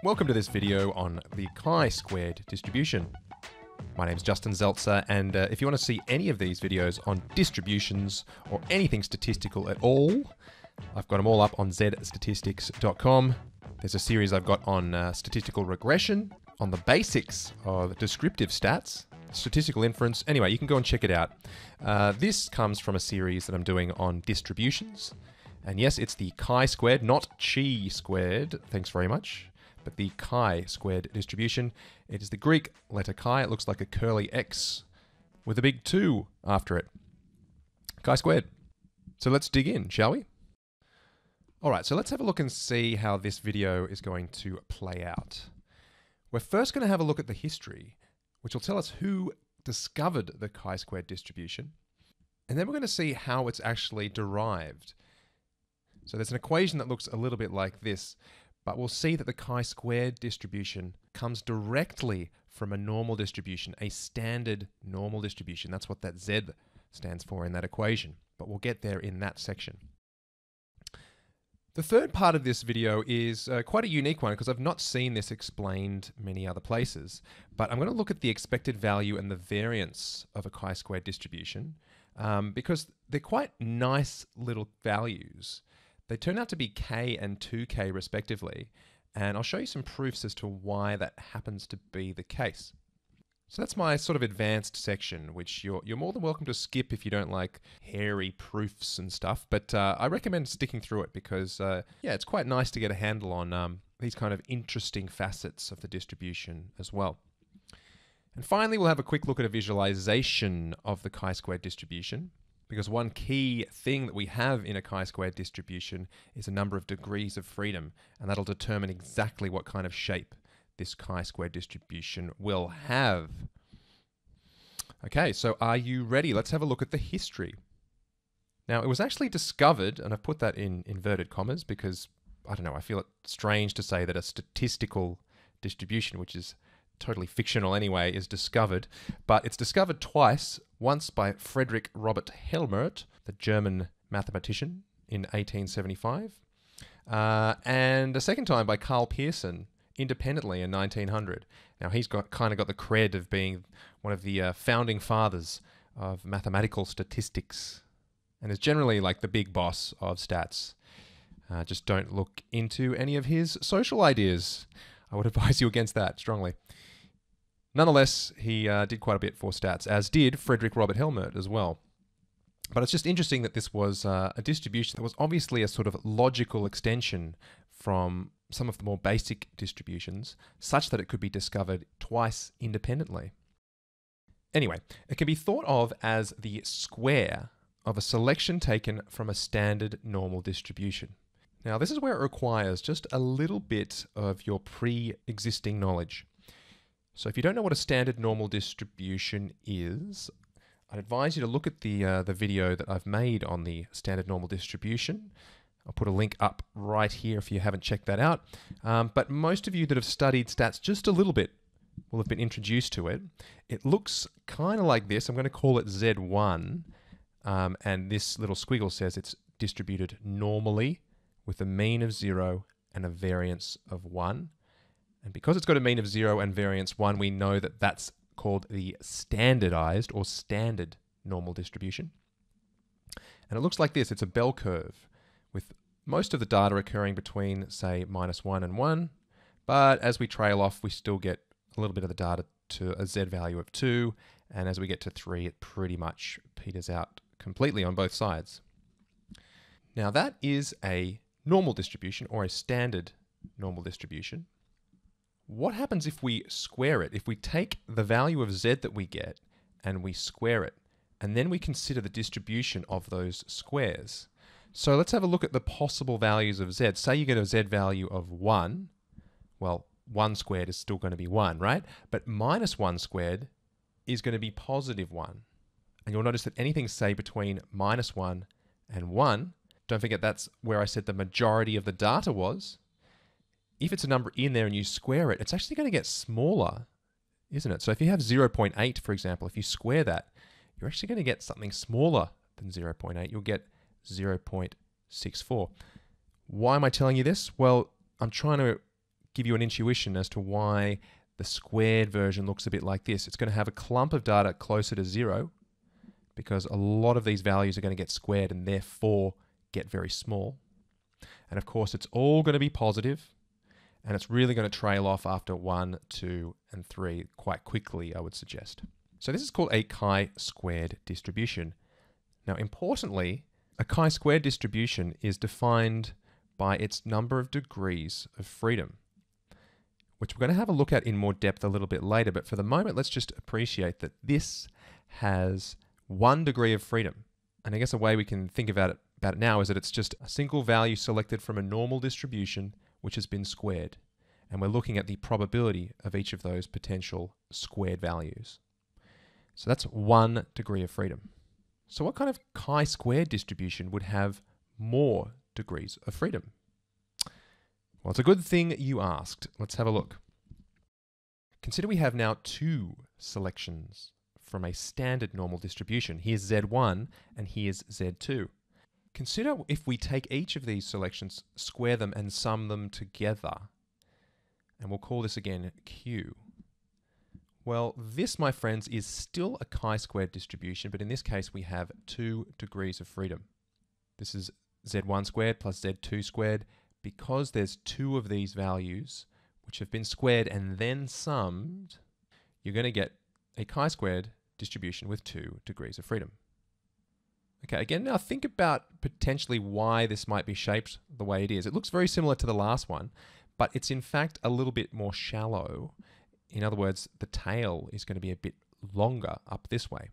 Welcome to this video on the chi-squared distribution. My name is Justin Zeltzer, and if you want to see any of these videos on distributions or anything statistical at all, I've got them all up on zstatistics.com. There's a series I've got on statistical regression, on the basics of descriptive stats, statistical inference. Anyway, you can go and check it out. This comes from a series that I'm doing on distributions. And yes, it's the chi-squared, not chi-squared. Thanks very much. But the chi-squared distribution. It is the Greek letter chi. It looks like a curly X with a big 2 after it. Chi-squared. So let's dig in, shall we? All right, so let's have a look and see how this video is going to play out. We're first going to have a look at the history, which will tell us who discovered the chi-squared distribution. And then we're going to see how it's actually derived. So there's an equation that looks a little bit like this. But we'll see that the chi-squared distribution comes directly from a normal distribution, a standard normal distribution. That's what that Z stands for in that equation. But we'll get there in that section. The third part of this video is quite a unique one because I've not seen this explained many other places. But I'm going to look at the expected value and the variance of a chi-squared distribution because they're quite nice little values. They turn out to be k and 2k respectively, and I'll show you some proofs as to why that happens to be the case. So that's my sort of advanced section, which you're more than welcome to skip if you don't like hairy proofs and stuff, but I recommend sticking through it because, yeah, it's quite nice to get a handle on these kind of interesting facets of the distribution as well. And finally, we'll have a quick look at a visualization of the chi-squared distribution. Because one key thing that we have in a chi-squared distribution is a number of degrees of freedom, and that'll determine exactly what kind of shape this chi-squared distribution will have. Okay, so are you ready? Let's have a look at the history. Now, it was actually discovered, and I've put that in inverted commas because, I don't know, I feel it strange to say that a statistical distribution, which is totally fictional anyway, is discovered, but it's discovered twice, once by Friedrich Robert Helmert, the German mathematician, in 1875, and a second time by Carl Pearson, independently in 1900. Now he's kind of got the cred of being one of the founding fathers of mathematical statistics, and is generally like the big boss of stats. Just don't look into any of his social ideas. I would advise you against that strongly. Nonetheless, he did quite a bit for stats, as did Friedrich Robert Helmert as well. But it's just interesting that this was a distribution that was obviously a sort of logical extension from some of the more basic distributions, such that it could be discovered twice independently. Anyway, it can be thought of as the square of a selection taken from a standard normal distribution. Now, this is where it requires just a little bit of your pre-existing knowledge. So if you don't know what a standard normal distribution is, I'd advise you to look at the video that I've made on the standard normal distribution. I'll put a link up right here if you haven't checked that out. But most of you that have studied stats just a little bit will have been introduced to it. It looks kind of like this. I'm going to call it Z1. And this little squiggle says it's distributed normally with a mean of 0 and a variance of 1. And because it's got a mean of 0 and variance 1, we know that that's called the standardized or standard normal distribution. And it looks like this. It's a bell curve with most of the data occurring between, say, -1 and 1. But as we trail off, we still get a little bit of the data to a Z value of 2. And as we get to 3, it pretty much peters out completely on both sides. Now that is a normal distribution or a standard normal distribution. What happens if we square it? If we take the value of Z that we get and we square it, and then we consider the distribution of those squares. So let's have a look at the possible values of Z. Say you get a Z value of 1. Well, 1 squared is still going to be 1, right? But -1 squared is going to be +1. And you'll notice that anything, say, between -1 and 1, don't forget that's where I said the majority of the data was. if it's a number in there and you square it, it's actually going to get smaller, isn't it? So if you have 0.8, for example, if you square that, you're actually going to get something smaller than 0.8. You'll get 0.64. Why am I telling you this? Well, I'm trying to give you an intuition as to why the squared version looks a bit like this. It's going to have a clump of data closer to 0 because a lot of these values are going to get squared and therefore get very small. And of course, it's all going to be positive, and it's really going to trail off after 1, 2, and 3 quite quickly, I would suggest. So this is called a chi-squared distribution. Now, importantly, a chi-squared distribution is defined by its number of degrees of freedom, which we're going to have a look at in more depth a little bit later. But for the moment, let's just appreciate that this has 1 degree of freedom. And I guess a way we can think about it now is that it's just a single value selected from a normal distribution which has been squared. And we're looking at the probability of each of those potential squared values. So that's 1 degree of freedom. So what kind of chi-squared distribution would have more degrees of freedom? Well, it's a good thing you asked. Let's have a look. Consider we have now 2 selections from a standard normal distribution. Here's Z1 and here's Z2. Consider if we take each of these selections, square them and sum them together. And we'll call this again Q. Well, this, my friends, is still a chi-squared distribution, but in this case we have 2 degrees of freedom. This is Z1 squared plus Z2 squared. Because there's 2 of these values which have been squared and then summed, you're going to get a chi-squared distribution with 2 degrees of freedom. Okay, again, now think about potentially why this might be shaped the way it is. It looks very similar to the last one, but it's in fact a little bit more shallow. In other words, the tail is going to be a bit longer up this way,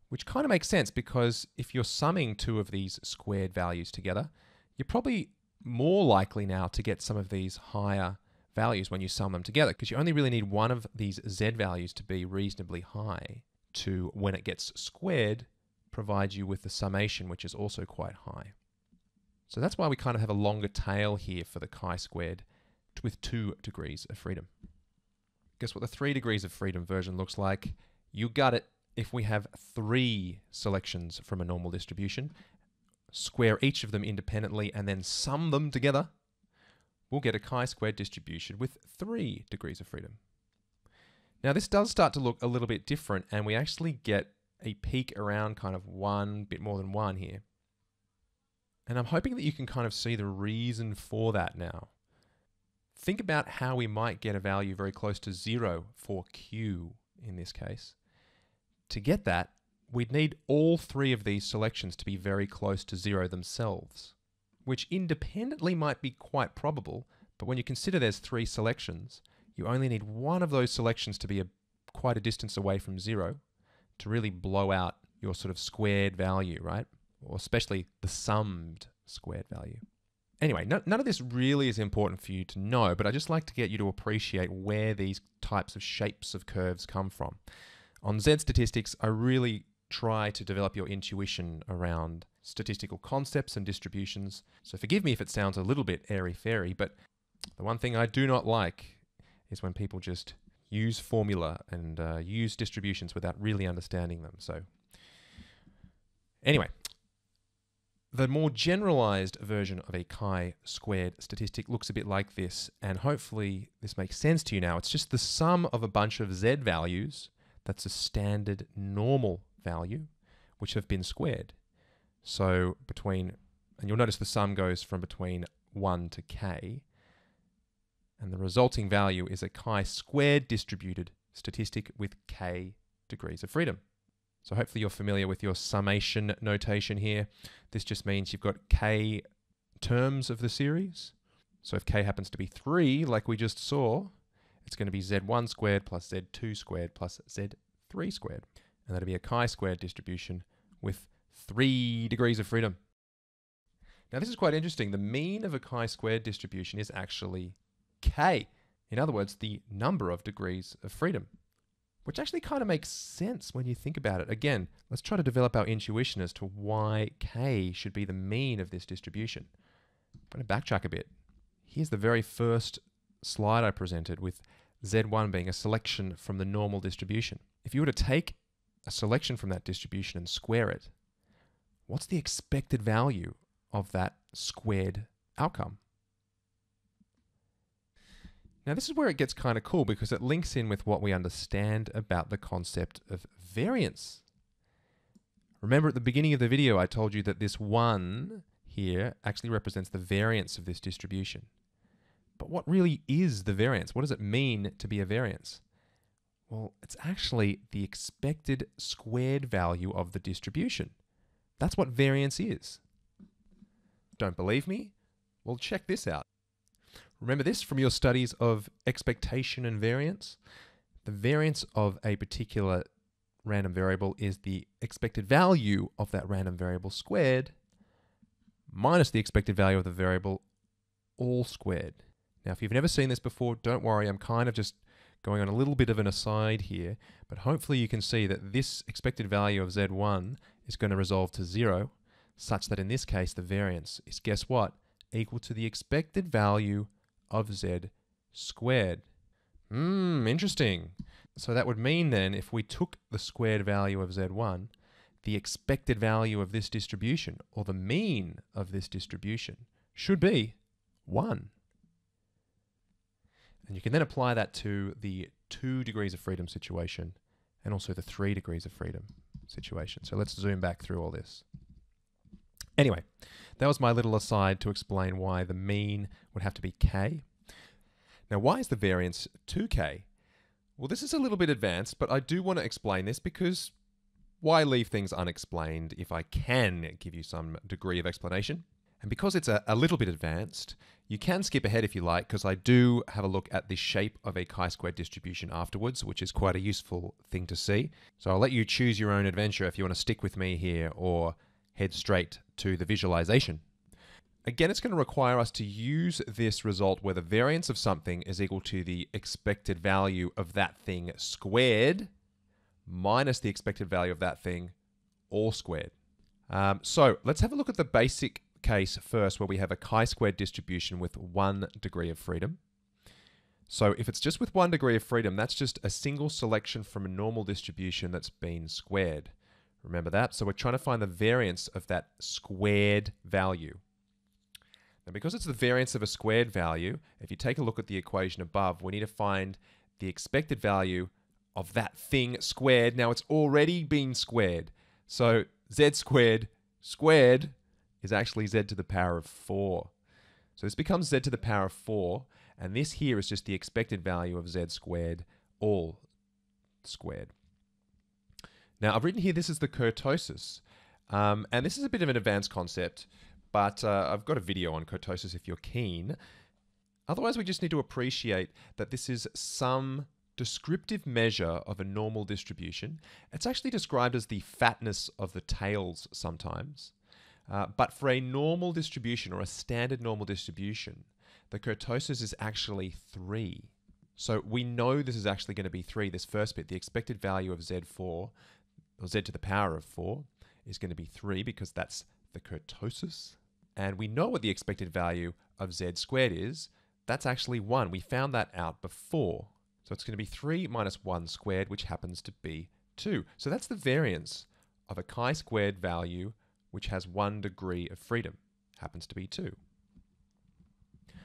which kind of makes sense because if you're summing 2 of these squared values together, you're probably more likely now to get some of these higher values when you sum them together, because you only really need one of these Z values to be reasonably high to, when it gets squared, provide you with the summation, which is also quite high. So that's why we kind of have a longer tail here for the chi-squared with 2 degrees of freedom. Guess what the 3 degrees of freedom version looks like? You got it. If we have 3 selections from a normal distribution, square each of them independently and then sum them together, we'll get a chi-squared distribution with 3 degrees of freedom. Now this does start to look a little bit different, and we actually get a peak around kind of 1, bit more than 1 here. And I'm hoping that you can kind of see the reason for that now. Think about how we might get a value very close to 0 for Q in this case. To get that, we'd need all 3 of these selections to be very close to 0 themselves, which independently might be quite probable, but when you consider there's 3 selections, you only need one of those selections to be quite a distance away from 0 to really blow out your sort of squared value, right? Or especially the summed squared value. Anyway, none of this really is important for you to know, but I just like to get you to appreciate where these types of shapes of curves come from. On Z statistics, I really try to develop your intuition around statistical concepts and distributions. So forgive me if it sounds a little bit airy-fairy, but the one thing I do not like is when people just use formula and use distributions without really understanding them. So anyway, the more generalized version of a chi-squared statistic looks a bit like this, and hopefully this makes sense to you now. It's just the sum of a bunch of Z values that's a standard normal value, which have been squared. So between, and you'll notice the sum goes from between 1 to k, and the resulting value is a chi-squared distributed statistic with k degrees of freedom. So hopefully you're familiar with your summation notation here. This just means you've got k terms of the series. So if k happens to be 3, like we just saw, it's going to be Z1 squared plus Z2 squared plus Z3 squared. And that'll be a chi-squared distribution with 3 degrees of freedom. Now this is quite interesting. The mean of a chi-squared distribution is actually k. In other words, the number of degrees of freedom, which actually kind of makes sense when you think about it. Again, let's try to develop our intuition as to why k should be the mean of this distribution. I'm going to backtrack a bit. Here's the very first slide I presented with Z1 being a selection from the normal distribution. If you were to take a selection from that distribution and square it, what's the expected value of that squared outcome? Now this is where it gets kind of cool because it links in with what we understand about the concept of variance. Remember at the beginning of the video I told you that this 1 here actually represents the variance of this distribution. But what really is the variance? What does it mean to be a variance? Well, it's actually the expected squared value of the distribution. That's what variance is. Don't believe me? Well, check this out. Remember this from your studies of expectation and variance? The variance of a particular random variable is the expected value of that random variable squared minus the expected value of the variable all squared. Now, if you've never seen this before, don't worry. I'm kind of just going on a little bit of an aside here, but hopefully you can see that this expected value of Z1 is going to resolve to 0, such that in this case, the variance is, guess what? Equal to the expected value of Z squared. Interesting. So that would mean then, if we took the squared value of Z1, the expected value of this distribution, or the mean of this distribution, should be 1. And you can then apply that to the 2 degrees of freedom situation and also the 3 degrees of freedom situation. So let's zoom back through all this. Anyway, that was my little aside to explain why the mean would have to be k. Now, why is the variance 2k? Well, this is a little bit advanced, but I do want to explain this because why leave things unexplained if I can give you some degree of explanation? And because it's a little bit advanced, you can skip ahead if you like, because I do have a look at the shape of a chi-squared distribution afterwards, which is quite a useful thing to see. So I'll let you choose your own adventure if you want to stick with me here or head straight to the visualization. Again, it's going to require us to use this result where the variance of something is equal to the expected value of that thing squared minus the expected value of that thing all squared. So let's have a look at the basic case first, where we have a chi-squared distribution with 1 degree of freedom. So if it's just with 1 degree of freedom, that's just a single selection from a normal distribution that's been squared. Remember that? So we're trying to find the variance of that squared value. Now, because it's the variance of a squared value, if you take a look at the equation above, we need to find the expected value of that thing squared. Now, it's already been squared. So z squared squared is actually z to the power of 4. So this becomes z to the power of 4, and this here is just the expected value of z squared all squared. Now, I've written here this is the kurtosis, and this is a bit of an advanced concept, but I've got a video on kurtosis if you're keen. Otherwise, we just need to appreciate that this is some descriptive measure of a normal distribution. It's actually described as the fatness of the tails sometimes. But for a normal distribution, or a standard normal distribution, the kurtosis is actually 3. So we know this is actually going to be 3, this first bit. The expected value of Z4, or Z to the power of 4, is going to be 3 because that's the kurtosis. And we know what the expected value of Z squared is. That's actually 1. We found that out before. So it's going to be 3 minus 1 squared, which happens to be 2. So that's the variance of a chi-squared value which has 1 degree of freedom, happens to be 2.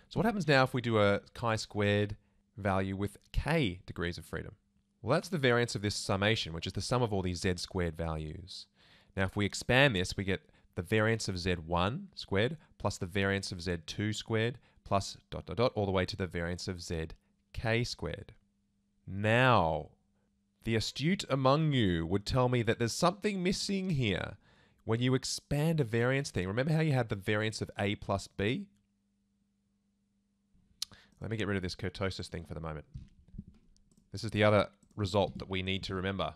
So what happens now if we do a chi-squared value with k degrees of freedom? Well, that's the variance of this summation, which is the sum of all these z squared values. Now, if we expand this, we get the variance of z1 squared plus the variance of z2 squared plus ... all the way to the variance of zk squared. Now, the astute among you would tell me that there's something missing here. When you expand a variance thing, remember how you had the variance of a plus b? Let me get rid of this kurtosis thing for the moment. This is the other result that we need to remember.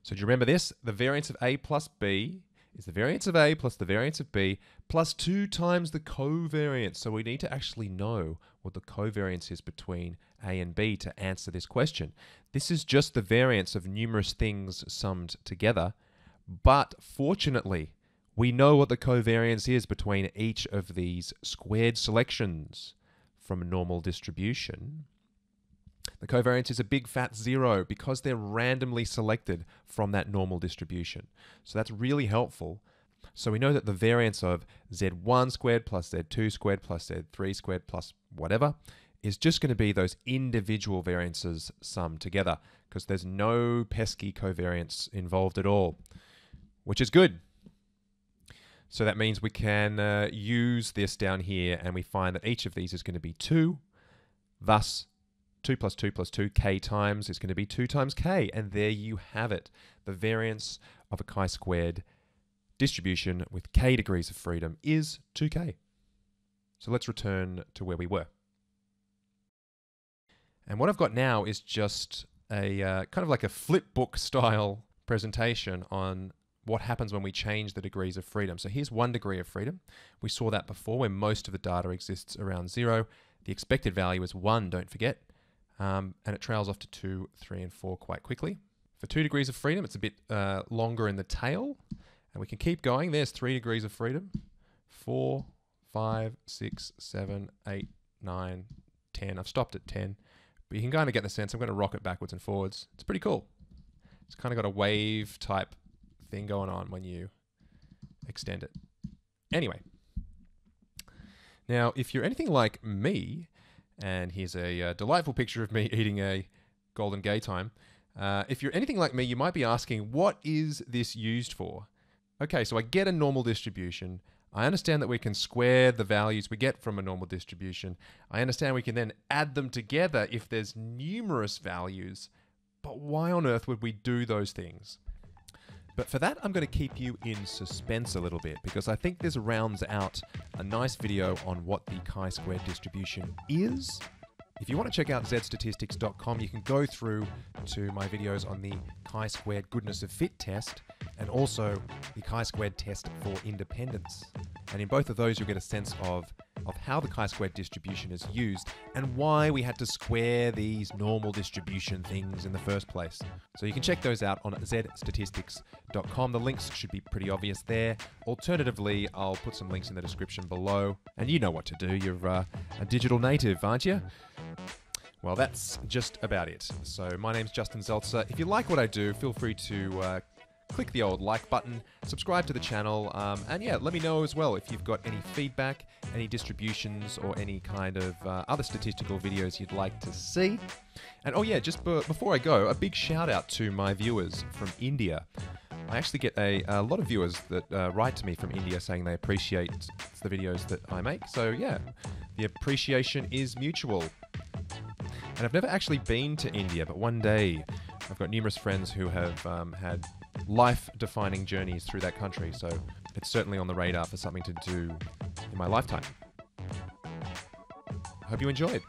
So do you remember this? The variance of a plus b is the variance of a plus the variance of b plus 2 times the covariance. So we need to actually know what the covariance is between a and b to answer this question. This is just the variance of numerous things summed together. But fortunately, we know what the covariance is between each of these squared selections from a normal distribution. The covariance is a big fat 0 because they're randomly selected from that normal distribution. So that's really helpful. So we know that the variance of z1 squared plus z2 squared plus z3 squared plus whatever is just going to be those individual variances summed together, because there's no pesky covariance involved at all, which is good. So that means we can use this down here, and we find that each of these is going to be 2. Thus, 2 plus 2 plus 2, k times, is going to be 2 times k. And there you have it. The variance of a chi-squared distribution with k degrees of freedom is 2k. So let's return to where we were. And what I've got now is just a kind of like a flip book style presentation on what happens when we change the degrees of freedom. So here's 1 degree of freedom. We saw that before, where most of the data exists around 0. The expected value is 1, don't forget. And it trails off to 2, 3, and 4 quite quickly. For 2 degrees of freedom, it's a bit longer in the tail. And we can keep going. There's 3 degrees of freedom. 4, 5, 6, 7, 8, 9, 10. I've stopped at 10. But you can kind of get the sense. I'm going to rock it backwards and forwards. It's pretty cool. It's kind of got a wave type thing going on when you extend it. Anyway. Now, if you're anything like me, and here's a delightful picture of me eating a golden gay time. If you're anything like me, you might be asking, what is this used for? Okay, so I get a normal distribution. I understand that we can square the values we get from a normal distribution. I understand we can then add them together if there's numerous values. But why on earth would we do those things? But for that, I'm going to keep you in suspense a little bit, because I think this rounds out a nice video on what the chi-squared distribution is. If you want to check out zstatistics.com, you can go through to my videos on the chi-squared goodness of fit test, and also the chi-squared test for independence. And in both of those, you'll get a sense of how the chi-squared distribution is used and why we had to square these normal distribution things in the first place. So you can check those out on zstatistics.com. The links should be pretty obvious there. Alternatively, I'll put some links in the description below. And you know what to do. You're a digital native, aren't you? Well, that's just about it. So my name's Justin Zeltzer. If you like what I do, feel free to click the old like button, subscribe to the channel, and yeah, let me know as well if you've got any feedback, any distributions, or any kind of other statistical videos you'd like to see. And oh yeah, just before I go, a big shout out to my viewers from India. I actually get a lot of viewers that write to me from India saying they appreciate the videos that I make. So yeah, the appreciation is mutual. And I've never actually been to India, but one day I've got numerous friends who have had life-defining journeys through that country, so it's certainly on the radar for something to do in my lifetime. I hope you enjoyed.